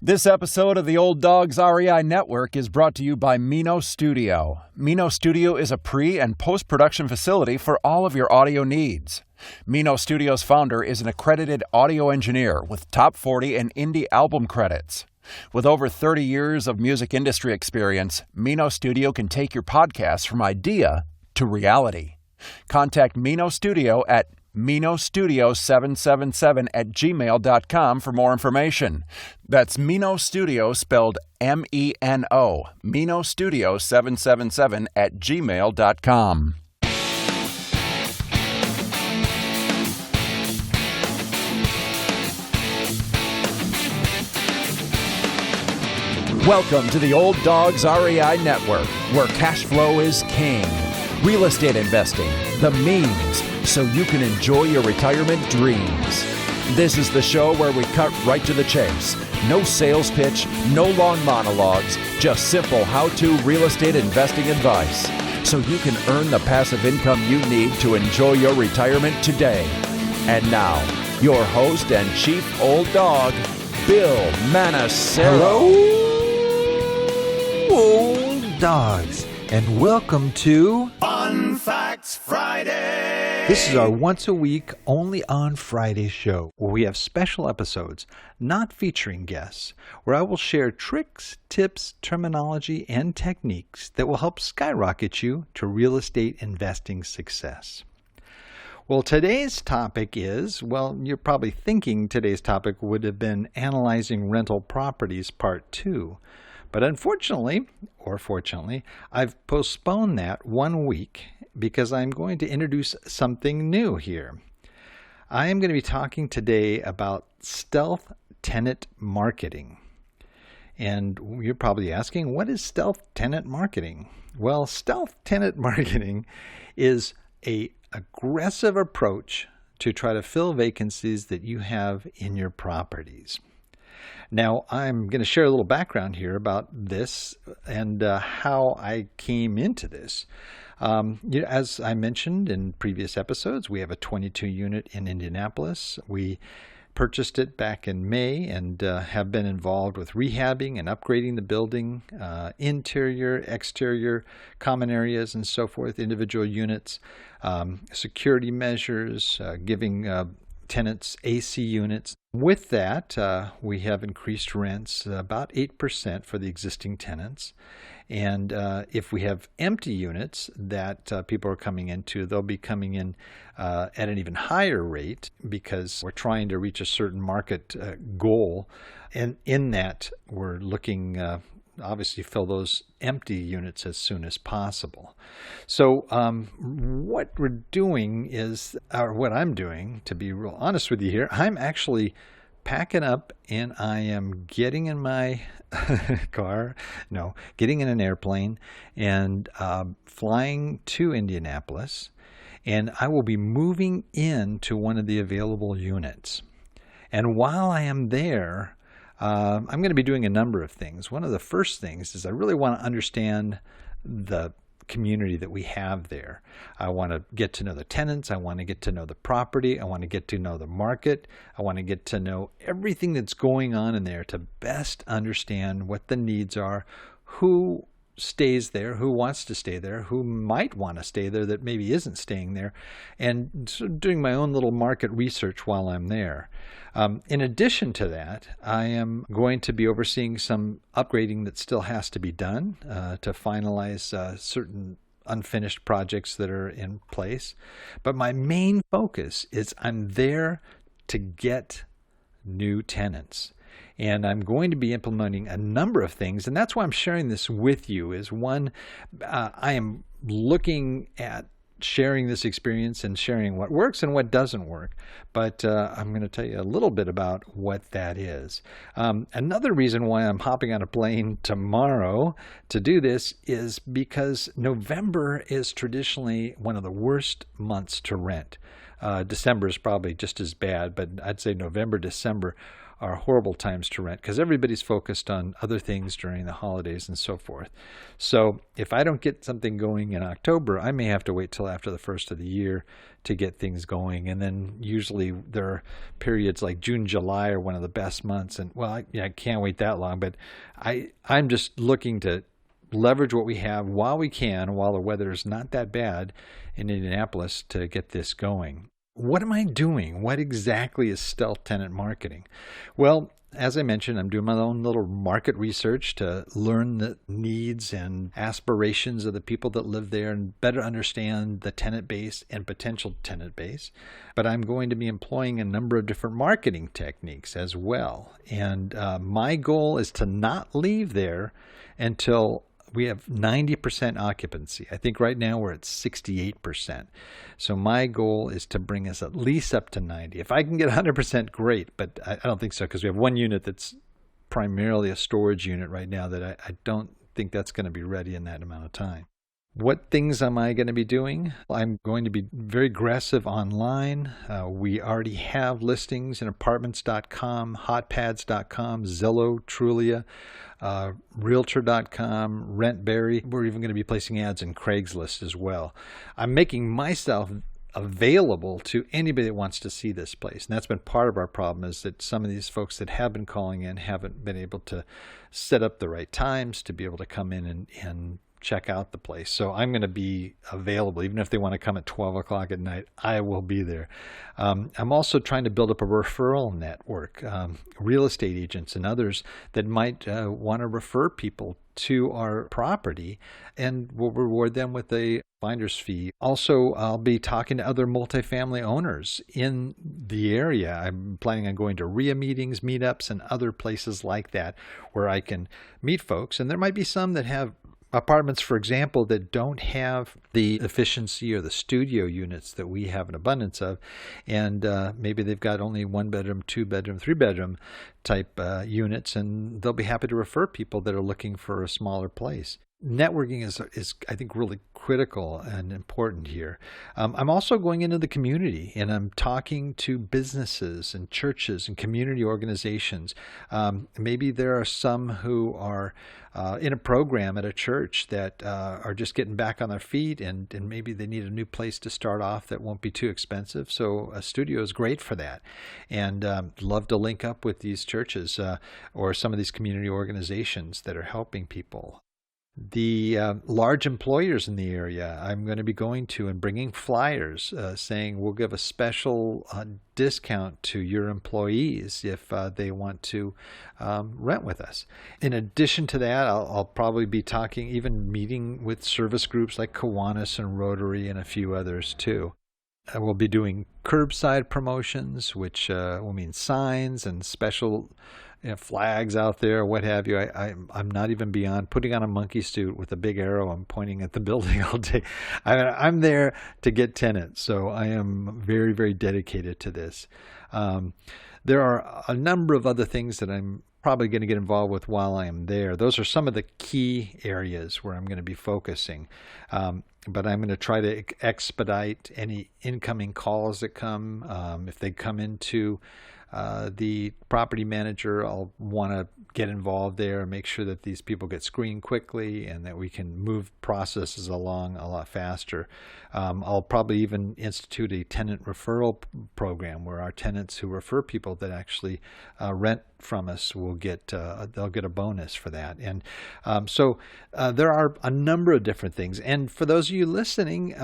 This episode of the Old Dogs REI Network is brought to you by Mino Studio. Mino Studio is a pre- and post-production facility for all of your audio needs. Mino Studio's founder is an accredited audio engineer with top 40 and indie album credits. With over 30 years of music industry experience, Mino Studio can take your podcast from idea to reality. Contact Mino Studio at minostudio777@gmail.com for more information. That's Mino Studio spelled M-E-N-O, minostudio777@gmail.com. Welcome to the Old Dogs REI Network, where cash flow is king. Real estate investing, the means, so you can enjoy your retirement dreams. This is the show where we cut right to the chase. No sales pitch, no long monologues, just simple how-to real estate investing advice, so you can earn the passive income you need to enjoy your retirement today. And now, your host and chief old dog, Bill Manassero. Hello, old dogs, and welcome to Fun Facts Friday. This is our once a week, only on Friday show, where we have special episodes, not featuring guests, where I will share tricks, tips, terminology, and techniques that will help skyrocket you to real estate investing success. Well, today's topic is, you're probably thinking today's topic would have been analyzing rental properties part 2. But unfortunately, or fortunately, I've postponed that 1 week because I'm going to introduce something new here. I am going to be talking today about Stealth Tenant Marketing. And you're probably asking, what is Stealth Tenant Marketing? Well, Stealth Tenant Marketing is an aggressive approach to try to fill vacancies that you have in your properties. Now, I'm going to share a little background here about this and how I came into this. As I mentioned in previous episodes, we have a 22-unit in Indianapolis. We purchased it back in May and have been involved with rehabbing and upgrading the building, interior, exterior, common areas, and so forth, individual units, security measures, giving tenants AC units. With that, we have increased rents about 8% for the existing tenants. And if we have empty units that people are coming into, they'll be coming in at an even higher rate because we're trying to reach a certain market goal. And in that, we're looking obviously fill those empty units as soon as possible. So what we're doing is, or what I'm doing, to be real honest with you here, I'm actually packing up and I am getting in my getting in an airplane and flying to Indianapolis, and I will be moving into one of the available units. And while I am there, I'm going to be doing a number of things. One of the first things is I really want to understand the community that we have there. I want to get to know the tenants. I want to get to know the property. I want to get to know the market. I want to get to know everything that's going on in there to best understand what the needs are, who stays there, who wants to stay there, who might want to stay there that maybe isn't staying there, and doing my own little market research while I'm there. In addition to that, I am going to be overseeing some upgrading that still has to be done to finalize certain unfinished projects that are in place. But my main focus is I'm there to get new tenants. And I'm going to be implementing a number of things, and that's why I'm sharing this with you. Is one, I am looking at sharing this experience and sharing what works and what doesn't work. But I'm going to tell you a little bit about what that is. Another reason why I'm hopping on a plane tomorrow to do this is because November is traditionally one of the worst months to rent. December is probably just as bad, but I'd say November, December are horrible times to rent because everybody's focused on other things during the holidays and so forth. So if I don't get something going in October, I may have to wait till after the first of the year to get things going. And then usually there are periods like June, July are one of the best months. And well, I can't wait that long, but I'm just looking to leverage what we have while we can, while the weather is not that bad in Indianapolis, to get this going. What am I doing? What exactly is Stealth Tenant Marketing? Well, as I mentioned, I'm doing my own little market research to learn the needs and aspirations of the people that live there and better understand the tenant base and potential tenant base. But I'm going to be employing a number of different marketing techniques as well. And my goal is to not leave there until we have 90% occupancy. I think right now we're at 68%. So my goal is to bring us at least up to 90. If I can get 100%, great, but I don't think so because we have one unit that's primarily a storage unit right now that I don't think that's going to be ready in that amount of time. What things am I going to be doing? I'm going to be very aggressive online. We already have listings in apartments.com, hotpads.com, Zillow, Trulia, realtor.com, Rentberry. We're even going to be placing ads in Craigslist as well. I'm making myself available to anybody that wants to see this place. And that's been part of our problem, is that some of these folks that have been calling in haven't been able to set up the right times to be able to come in and check out the place. So I'm going to be available. Even if they want to come at 12 o'clock at night, I will be there. I'm also trying to build up a referral network, real estate agents and others that might want to refer people to our property, and we'll reward them with a finder's fee. Also, I'll be talking to other multifamily owners in the area. I'm planning on going to RIA meetings, meetups, and other places like that where I can meet folks. And there might be some that have apartments, for example, that don't have the efficiency or the studio units that we have an abundance of, and maybe they've got only 1-bedroom, 2-bedroom, 3-bedroom type units, and they'll be happy to refer people that are looking for a smaller place. Networking is I think really critical and important here. I'm also going into the community, and I'm talking to businesses and churches and community organizations. Maybe there are some who are in a program at a church that are just getting back on their feet, and maybe they need a new place to start off that won't be too expensive. So a studio is great for that. And love to link up with these churches or some of these community organizations that are helping people. The large employers in the area, I'm going to be going to and bringing flyers saying we'll give a special discount to your employees if they want to rent with us. In addition to that, I'll probably be talking, even meeting with service groups like Kiwanis and Rotary and a few others too. We'll be doing curbside promotions, which will mean signs and special flags out there, what have you. I'm not even beyond putting on a monkey suit with a big arrow. I'm pointing at the building all day. I'm there to get tenants, so I am very, very dedicated to this. There are a number of other things that I'm probably going to get involved with while I am there. Those are some of the key areas where I'm going to be focusing. But I'm going to try to expedite any incoming calls that come. If they come into the property manager, I'll want to get involved there and make sure that these people get screened quickly and that we can move processes along a lot faster. I'll probably even institute a tenant referral program where our tenants who refer people that actually rent from us will they'll get a bonus for that. And so there are a number of different things. And for those of you listening,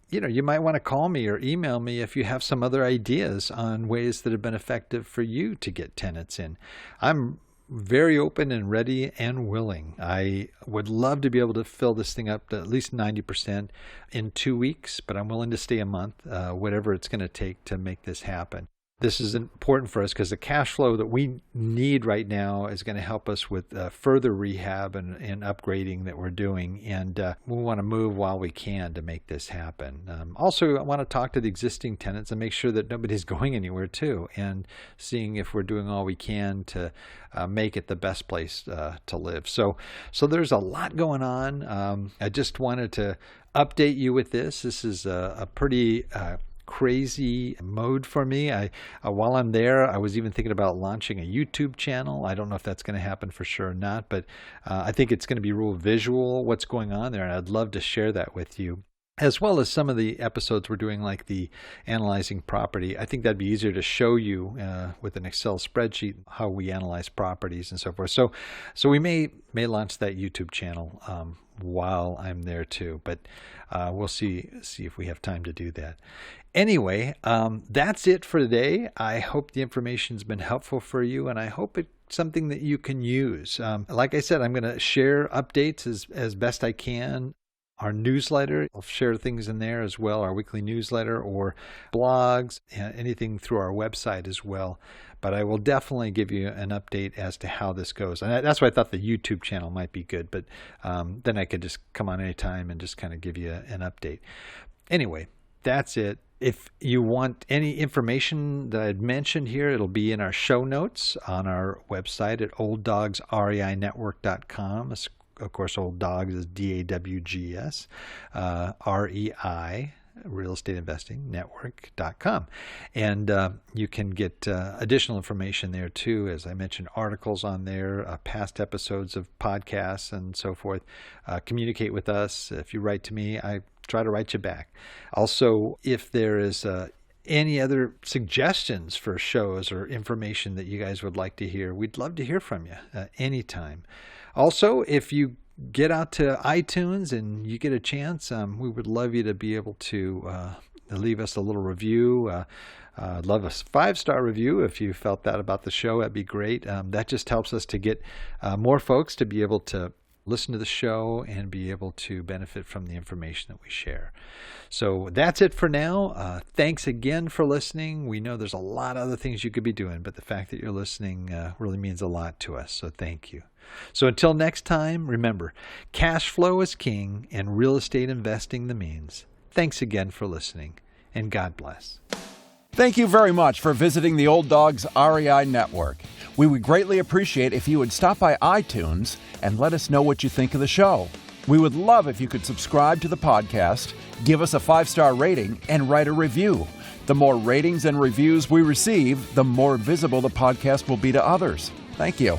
you might want to call me or email me if you have some other ideas on ways that have been effective for you to get tenants in. I'm very open and ready and willing. I would love to be able to fill this thing up to at least 90% in 2 weeks, but I'm willing to stay a month, whatever it's going to take to make this happen. This is important for us because the cash flow that we need right now is going to help us with further rehab and upgrading that we're doing. And we want to move while we can to make this happen. Also, I want to talk to the existing tenants and make sure that nobody's going anywhere too, and seeing if we're doing all we can to make it the best place to live. So there's a lot going on. I just wanted to update you with this. This is a pretty crazy mode for me. While I'm there, I was even thinking about launching a YouTube channel. I don't know if that's going to happen for sure or not, but I think it's going to be real visual what's going on there, and I'd love to share that with you. As well as some of the episodes we're doing, like the analyzing property. I think that'd be easier to show you with an Excel spreadsheet how we analyze properties and so forth. So we may launch that YouTube channel while I'm there too, but we'll see if we have time to do that. Anyway, that's it for today. I hope the information's been helpful for you, and I hope it's something that you can use. Like I said, I'm going to share updates as best I can. Our newsletter, I'll share things in there as well, our weekly newsletter or blogs, anything through our website as well. But I will definitely give you an update as to how this goes. And that's why I thought the YouTube channel might be good, but then I could just come on anytime and just kind of give you an update. Anyway, that's it. If you want any information that I'd mentioned here, it'll be in our show notes on our website at olddogsreinetwork.com. Of course, Old Dogs is DAWGS, REI, Real Estate Investing Network.com. And you can get additional information there too. As I mentioned, articles on there, past episodes of podcasts and so forth. Communicate with us. If you write to me, I try to write you back. Also, if there is any other suggestions for shows or information that you guys would like to hear, we'd love to hear from you anytime. Also, if you get out to iTunes and you get a chance, we would love you to be able to leave us a little review. I'd love a 5-star review if you felt that about the show. That'd be great. That just helps us to get more folks to be able to listen to the show and be able to benefit from the information that we share. So that's it for now. Thanks again for listening. We know there's a lot of other things you could be doing, but the fact that you're listening really means a lot to us. So thank you. So until next time, remember, cash flow is king and real estate investing the means. Thanks again for listening, and God bless. Thank you very much for visiting the Old Dogs REI Network. We would greatly appreciate if you would stop by iTunes and let us know what you think of the show. We would love if you could subscribe to the podcast, give us a 5-star rating, and write a review. The more ratings and reviews we receive, the more visible the podcast will be to others. Thank you.